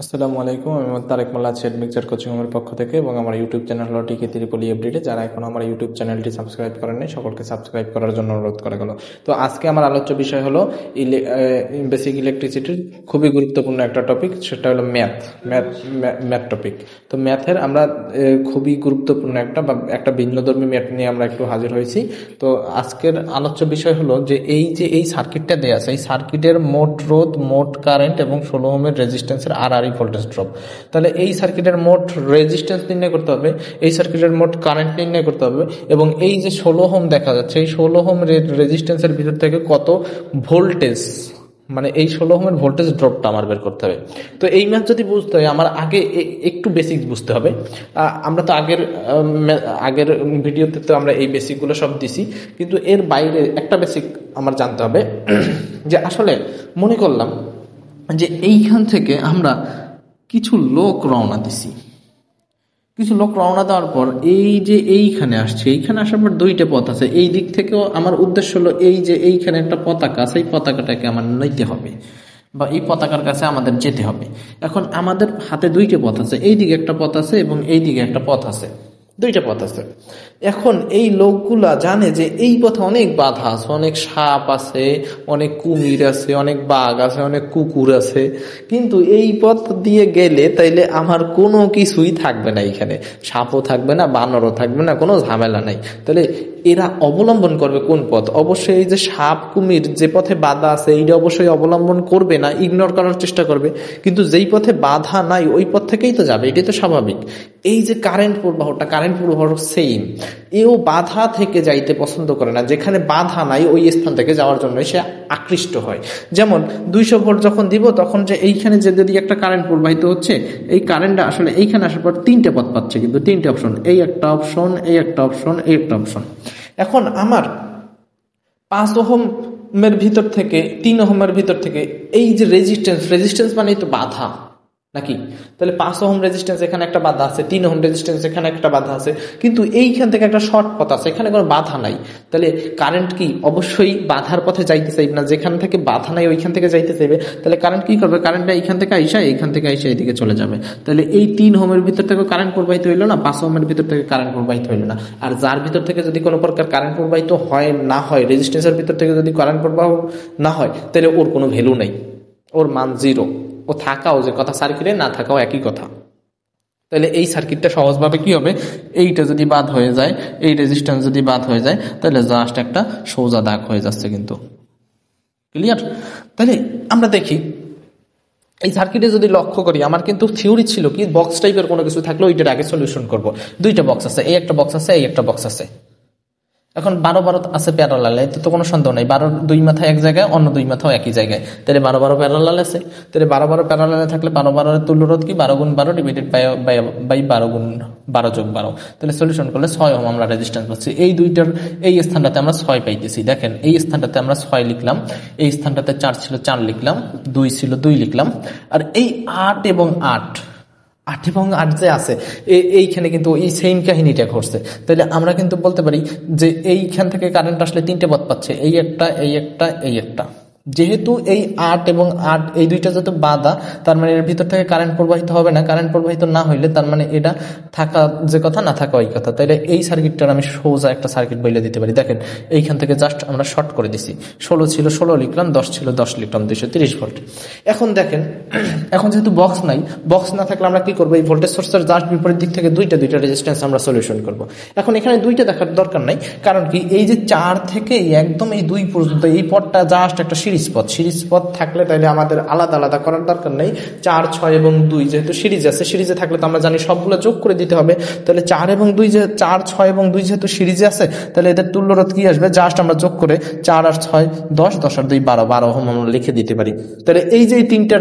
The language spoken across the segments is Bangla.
আসসালামু আলাইকুম। আমি মোহাম্মদ তারেক মোল্লা আছি মিক্সচার কোচিং এর পক্ষ থেকে এবং আমার ইউটিউব চ্যানেল হলো টিকে ত্রিপলি আপডেটে। যারা এখন আমার ইউটিউব চ্যানেলটি সাবস্ক্রাইব করেননি সকলকে সাবস্ক্রাইব করার জন্য অনুরোধ করা গেল। তো আজকে আমার আলোচ্য বিষয় হলো বেসিক ইলেকট্রিসিটির খুবই গুরুত্বপূর্ণ একটা টপিক, সেটা হলো ম্যাথ টপিক। তো ম্যাথের আমরা খুবই গুরুত্বপূর্ণ একটা ভিন্নধর্মী ম্যাথ নিয়ে আমরা একটু হাজির হয়েছি। তো আজকের আলোচ্য বিষয় হলো যে এই সার্কিটটা দেয়া আছে, এই সার্কিটের মোট রোধ, মোট কারেন্ট এবং 16 ওহমের রেজিস্ট্যান্সের আর ভোল্টেজ ড্রপ। তাহলে এই সার্কিটের মোট রেজিস্ট্যান্স নির্ণয় করতে হবে, এই সার্কিটের মোট কারেন্ট নির্ণয় করতে হবে এবং এই যে 16 ওহম দেখা যাচ্ছে, এই 16 ওহম রেজিস্ট্যান্সের ভিতর থেকে কত ভোল্টেজ, মানে এই 16 ওহমের ভোল্টেজ ড্রপটা আমার বের করতে হবে। তো এই ম্যাথ যদি বুঝতে হয় আমার আগে একটু বেসিক বুঝতে হবে। আমরা তো আগের ভিডিওতে তো আমরা এই বেসিকগুলো সব দিছি, কিন্তু এর বাইরে একটা বেসিক আমার জানতে হবে যে আসলে মনে করলাম যে এইখান থেকে আমরা কিছু লোক রওনা দিছি, কিছু লোক রওনা দেওয়ার পর এই যে এইখানে আসছে, এইখানে আসার পর দুইটা পথ আছে। এই দিক থেকেও আমার উদ্দেশ্য হলো এই যে এইখানে একটা পতাকা আছে, এই পতাকাটাকে আমার নিতে হবে বা এই পতাকার কাছে আমাদের যেতে হবে। এখন আমাদের হাতে দুইটা পথ আছে, এই দিকে একটা পথ আছে এবং এই দিকে একটা পথ আছে, দুইটা পথ আছে। এখন এই লোকগুলা জানে যে এই পথে অনেক বাধা আছে, অনেক সাপ আছে, অনেক কুমির আছে, অনেক বাঘ আছে, অনেক কুকুর আছে, কিন্তু এই পথ দিয়ে গেলে তাইলে আমার কোনো কিছুই থাকবে না, এখানে সাপও থাকবে না, বানরও থাকবে না, কোনো ঝামেলা নাই। তাহলে এরা অবলম্বন করবে কোন পথ? অবশ্যই এই যে সাপ কুমির যে পথে বাধা আছে এইটা অবশ্যই অবলম্বন করবে না, ইগনোর করার চেষ্টা করবে। কিন্তু যেই পথে বাধা নাই ওই পথ থেকেই তো যাবে, এটাই তো স্বাভাবিক। এই যে কারেন্ট প্রবাহ সেম, এও বাধা থেকে যাইতে পছন্দ করে না, যেখানে বাধা নাই ওই স্থান থেকে যাওয়ার জন্য সে আকৃষ্ট হয়। যেমন 200 ভোল্ট যখন দিব তখন যে এইখানে যে যদি একটা কারেন্ট প্রবাহিত হচ্ছে, এই কারেন্টটা আসলে এইখানে আসার পর তিনটে পথ পাচ্ছে, কিন্তু তিনটে অপশন, এই একটা অপশন, এই একটা অপশন, এই একটা অপশন। এখন আমার 5 ওহমের ভিতর থেকে 3 ওহমের ভিতর থেকে এই যে রেজিস্ট্যান্স মানেই তো বাধা নাকি? তাহলে 5 ওহম রেজিস্ট্যান্স এখানে একটা বাধা আছে, 3 ওহম রেজিস্ট্যান্স এখানে একটা বাধা আছে, কিন্তু এইখান থেকে একটা শর্ট পথ আছে, এখানে কোনো বাধা নাই। তাহলে কারেন্ট কি অবশ্যই বাধার পথে যাইতে চাইবে না, যেখান থেকে বাধা নাই ওইখান থেকে যাইতে চাইবে। তাহলে কারেন্ট কি করবে? কারেন্টটা এইখান থেকে আইসা এইদিকে চলে যাবে। তাহলে এই 3 ওহমের ভিতর থেকে কারেন্ট প্রবাহিত হইলো না, 5 ওহমের ভিতর থেকে কারেন্ট প্রবাহিত হইলো না। আর যার ভিতর থেকে যদি কোনো প্রকার কারেন্ট প্রবাহিত হয় না হয়, রেজিস্ট্যান্সের ভিতর থেকে যদি কারেন্ট প্রবাহ না হয়, তাহলে ওর কোনো ভ্যালু নেই, ওর মান জিরো। ও থাকাও যে কথা সার্কিটে, না থাকাও একই কথা। তাহলে এই সার্কিটটা সহজভাবে কি হবে, এইটা যদি বাদ হয়ে যায়, এই রেজিস্ট্যান্স যদি বাদ হয়ে যায়, তাহলে জাস্ট একটা সোজা দাগ হয়ে যাচ্ছে। কিন্তু ক্লিয়ার? তাহলে আমরা দেখি এই সার্কিটে যদি লক্ষ্য করি, আমার কিন্তু থিওরি ছিল কি বক্স টাইপের কোনো কিছু থাকলে ওইটার আগে সলিউশন করব। দুইটা বক্স আছে, এই একটা বক্স আছে, এই একটা বক্স আছে। এখন 12 আছে প্যারালাল, এতে তো কোনো সন্দেহ নেই। 12 দুই মাথায় এক জায়গায়, অন্য দুই মাথাও একই জায়গায়, তাহলে 12 প্যারালাল আছে। তাহলে 12 প্যারালালে থাকলে 12 তুল্যরোধ কি 12 গুণ 12 ডিভাইডেড বাই 12 গুণ 12 যোগ 12। তাহলে সলিউশন করলে 6 ওহম আমরা রেজিস্ট্যান্স পাচ্ছি। এই দুইটার এই স্থানটাতে আমরা 6 পাইতেছি। দেখেন এই স্থানটাতে আমরা 6 লিখলাম, এই স্থানটাতে 4 ছিল 4 লিখলাম, 2 ছিল 2 লিখলাম, আর এই 8 এবং 8 যে আছে এইখানে কিন্তু এই সেম কাহিনীটা ঘটছে। তাহলে আমরা কিন্তু বলতে পারি যে এইখান থেকে কারেন্ট আসলে তিনটে পথ পাচ্ছে, এই একটা, এই একটা, এই একটা। যেহেতু এই 8 এবং 8 এই দুইটা যত বাধা, তার মানে এর ভিতর থেকে কারেন্ট প্রবাহিত হবে না। কারেন্ট প্রবাহিত না হইলে তার মানে এটা থাকা যে কথা, না থাকা ওই কথা। তাইলে এই সার্কিটটার আমি সোজা একটা সার্কিট বলে দিতে পারি। দেখেন এইখান থেকে জাস্ট আমরা শর্ট করে দিছি, 16 ছিল 16 লিখলাম, 10 ছিল 10 লিখলাম, 230 ভোল্ট। এখন দেখেন, এখন যেহেতু বক্স নাই, বক্স না থাকলে আমরা কি করবো, এই ভোল্টেজ সোর্সের জাস্ট বিপরীত দিক থেকে দুইটা রেজিস্ট্যান্স আমরা সলিউশন করব। এখন এখানে দুইটা দেখার দরকার নাই, কারণ কি এই যে 4 থেকে একদম এই 2 পর্যন্ত এই পথটা জাস্ট একটা সিরিজ পথ থাকলে তাহলে আমাদের আলাদা আলাদা করার দরকার নেই। 4, 6 এবং 2 যেহেতু সিরিজ আছে, সিরিজে থাকলে তো আমরা জানি সবগুলো যোগ করে দিতে হবে। তাহলে 4 এবং 2 4, 6 এবং 2 যেহেতু সিরিজে আছে, তাহলে এদের তুল্যরোধ কি আসবে, জাস্ট আমরা যোগ করে 4 আর 6 10, 10 আর 2 12 ওহম আমরা লিখে দিতে পারি। তাহলে এই যে এই তিনটা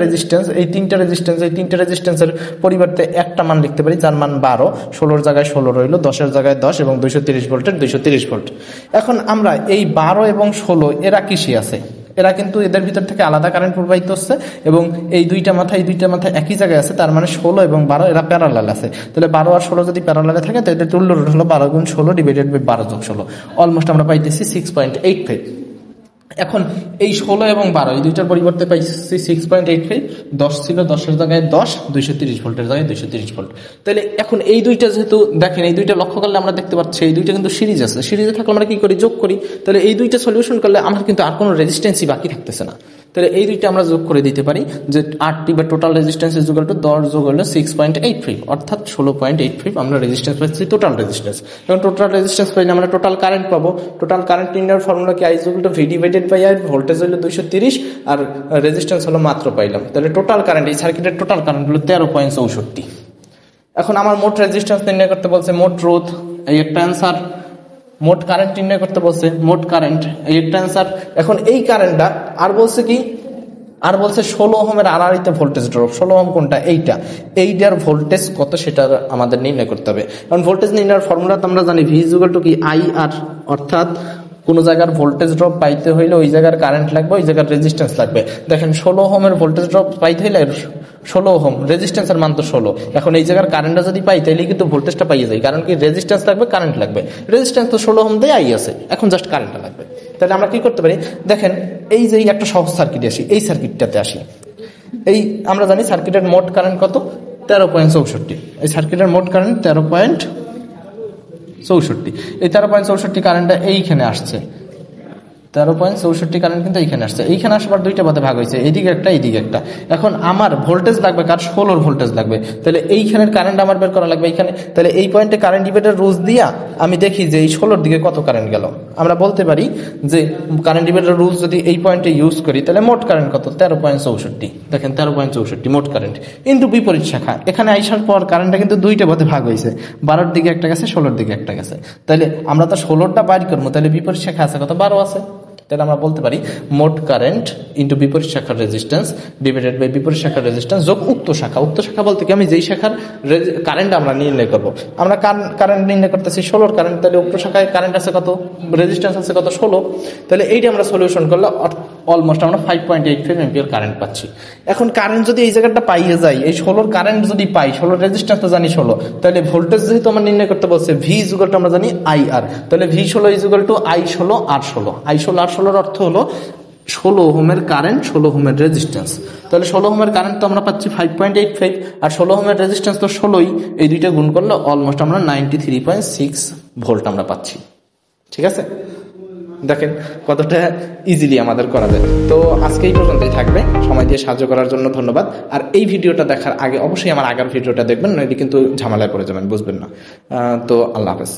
রেজিস্ট্যান্সের পরিবর্তে একটা মান লিখতে পারি, যার মান 12, 16 জায়গায় 16 রইল, 10 জায়গায় 10 এবং 230 ভোল্টের 230 ভোল্ট। এখন আমরা এই 12 এবং 16 এরা কিসে আছে? এরা কিন্তু এদের ভিতর থেকে আলাদা কারেন্ট প্রবাহিত হচ্ছে এবং এই দুইটা মাথা একই জায়গায় আছে, তার মানে 16 এবং 12 এরা প্যারালাল আছে। তাহলে 12 আর 16 যদি প্যারালালে থাকে, তাহলে তুল্য রোধ হলো 12 গুণ 16 ডিভাইডেড বাই 12 যোগ 16। অলমোস্ট আমরা পাইতেছি 6.85। এখন এই 16 এবং 12 এই দুইটার পরিবর্তে পাইছি 6.85, 10 ছিল, 10-এর জায়গায় 10, 230 ভোল্টের জায়গায় 230 ভোল্ট। তাহলে এখন এই দুইটা যেহেতু দেখেন, এই দুইটা লক্ষ্য করলে আমরা দেখতে পাচ্ছি এই দুইটা কিন্তু সিরিজ আছে, সিরিজে থাকলে আমরা কি করি, যোগ করি। তাহলে এই দুইটা সলিউশন করলে আমার কিন্তু আর কোনো রেজিস্ট্যান্সই বাকি থাকতেছে না। তাহলে এই দুইটা আমরা যোগ করে দিতে পারি যে 8টি বা total resistance is equal to 10 যোগ হলো 6.85, অর্থাৎ 16.85 আমরা রেজিস্ট্যান্স পাচ্ছি, টোটাল রেজিস্ট্যান্স। এখন টোটাল রেজিস্ট্যান্স পাইলে আমরা টোটাল কারেন্ট পাবো। টোটাল কারেন্ট নির্ণয়ের ফর্মুলা কি, I equal to V divided by R, voltage হলো 230 আর রেজিস্ট্যান্স হলো মাত্র পাইলাম। তাহলে টোটাল কারেন্ট, এই সার্কিটের টোটাল কারেন্ট হলো 13.64। এখন আমার মোট রেজিস্ট্যান্স নির্ণয় করতে বলছে, মোট রোধ, এই একটা অ্যান্সার। মোট কারেন্ট নির্ণয় করতে বলছে, মোট কারেন্ট, এই একটা অ্যান্সার। এখন এই কারেন্টটা আর বলছে কি, আর বলছে 16 ওহমের আড়াআড়িতে ভোল্টেজ ড্রপ। 16 ওহম কোনটা, এইটার ভোল্টেজ কত সেটা আমাদের নির্ণয় করতে হবে। কারণ ভোল্টেজ নির্ণয়ের ফর্মুলা তো আমরা জানি, V ইকুয়াল টু কি IR, অর্থাৎ কোন জায়গার ভোল্টেজ ড্রপ পাইতে হইলে ওই জায়গার কারেন্ট লাগবে, ওই জায়গার রেজিস্ট্যান্স লাগবে। দেখেন 16 ওহমের ভোল্টেজ ড্রপ পাইতে হইলে 16 ওহম, রেজিস্ট্যান্সের মান তো 16। এখন এই জায়গার কারেন্টটা যদি পাই তাহলে কিন্তু ভোল্টেজটা পাইয়ে যায়, কারণ কি রেজিস্ট্যান্স লাগবে, কারেন্ট লাগবে। রেজিস্ট্যান্স তো 16 ওহম দিয়ে আছে, এখন জাস্ট কারেন্টটা লাগবে। তাহলে আমরা কি করতে পারি, দেখেন এই যে একটা সহজ সার্কিটে আসি, এই সার্কিটটাতে আসি। এই আমরা জানি সার্কিটের মোট কারেন্ট কত, 13.64। এই সার্কিটের মোট কারেন্ট 13.64। এই 13.64 কারেন্টটা এইখানে আসছে, 13.64 কারেন্ট কিন্তু এইখানে আসছে। এইখানে আসার দুইটা পথে ভাগ হয়েছে, এইদিকে একটা, এইদিকে একটা। এখন আমার ভোল্টেজ লাগবে কার, 16 ভোল্টেজ লাগবে। তাহলে এইখানের কারেন্ট আমার বের করা লাগবে এইখানে। তাহলে এই পয়েন্টে কারেন্ট ডিভাইডার রুলস দিয়া আমি দেখি যে এই 16 দিকে কত কারেন্ট গেল। আমরা বলতে পারি যে কারেন্ট ডিভাইডার রুলস যদি এই পয়েন্টে ইউজ করি তাহলে মোট কারেন্ট কত, 13.64। দেখেন 13.64 মোট কারেন্ট। কিন্তু বিপরীত শাখা, এখানে আইসার পর কারেন্টটা কিন্তু দুইটা পথে ভাগ হয়েছে, 12 দিকে একটা গেছে, 16 দিকে একটা গেছে। তাহলে আমরা তো 16টা বাইর করবো, তাহলে বিপরীত শাখা আছে কত, 12 আছে। তাহলে আমরা বলতে পারি মোট কারেন্ট ইন্টু বিপরীত শাখার রেজিস্ট্যান্স ডিভাইডেড বাই বিপরীত শাখার রেজিস্ট্যান্স যোগ উক্ত শাখা। উক্ত শাখা বলতে কি, আমি যেই শাখার কারেন্ট আমরা নির্ণয় করবো, আমরা কারেন্ট নির্ণয় করতেছি 16 কারেন্ট, তাহলে উক্ত শাখায় কারেন্ট আছে কত, রেজিস্ট্যান্স আছে কত, 16। তাহলে এইটা আমরা সলিউশন করলে অলমোস্ট আমরা 5.85 এম্পিয়ার কারেন্ট পাচ্ছি। এখন কারেন্ট যদি এই জায়গাটা পাইয়ে যাই, এই 16 কারেন্ট যদি পাই, 16 রেজিস্ট্যান্স তো জানি 16, তাহলে ভোল্টেজ যেহেতু আমরা নির্ণয় করতে বলছে, V ইকুয়াল টু আমরা জানি IR, তাহলে V16 equal to I16 R16। I16 R16 অর্থ হলো 16 ওহমের কারেন্ট, 16 ওহমের রেজিস্ট্যান্স। তাহলে 16 ওহমের কারেন্ট তো আমরা পাচ্ছি 5.85, আর 16 ওহমের রেজিস্ট্যান্স তো 16ই, এই দুইটা গুণ করলে অলমোস্ট আমরা 93.6 ভোল্ট আমরা পাচ্ছি। ঠিক আছে, দেখেন কতটা ইজিলি আমাদের করা যায়। তো আজকে এই পর্যন্তই থাকবে, সময় দিয়ে সাহায্য করার জন্য ধন্যবাদ। আর এই ভিডিওটা দেখার আগে অবশ্যই আমার আগের ভিডিওটা দেখবেন, নইলে কিন্তু ঝামেলায় পড়ে যাবেন, বুঝবেন না। তো আল্লাহ হাফেজ।